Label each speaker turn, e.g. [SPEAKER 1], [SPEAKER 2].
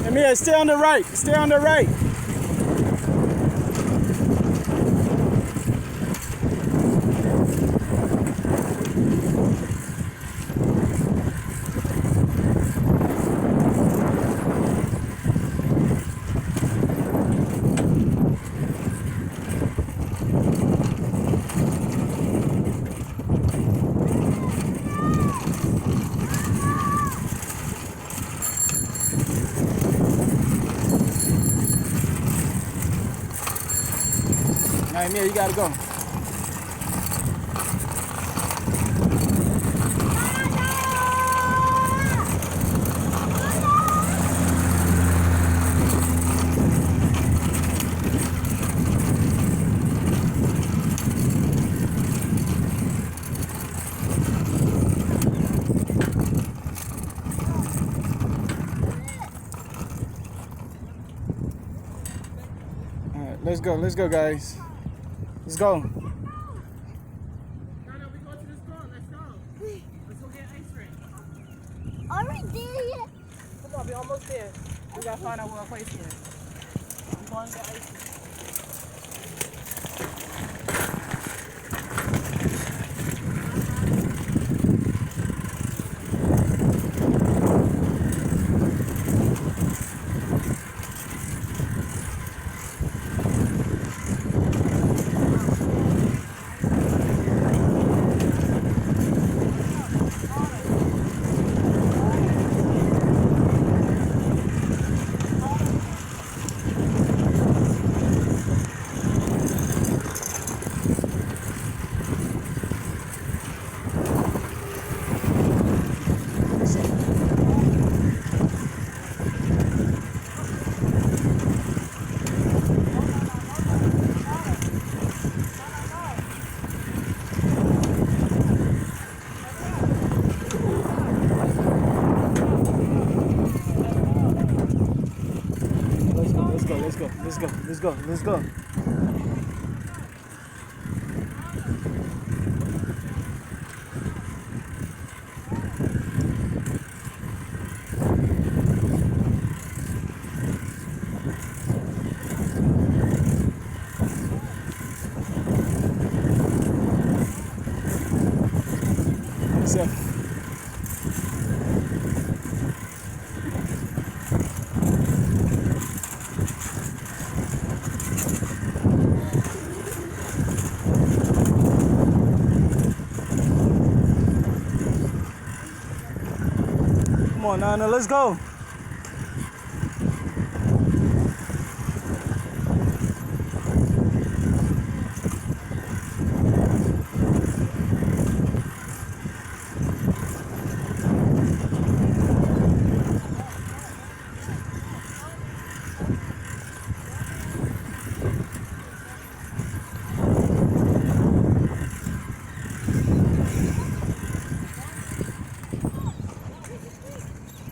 [SPEAKER 1] Amir, stay on the right. Stay on the right. All right, Amir, you gotta go. All right, let's go. Let's go, guys. Let's go.
[SPEAKER 2] No, we go to the store. Let's go. Let's go get ice cream.
[SPEAKER 3] Already there.
[SPEAKER 2] Come on, we almost there. We gotta find out where our place is. We're going to get ice cream.
[SPEAKER 1] Let's go. Come on, Nana, let's go.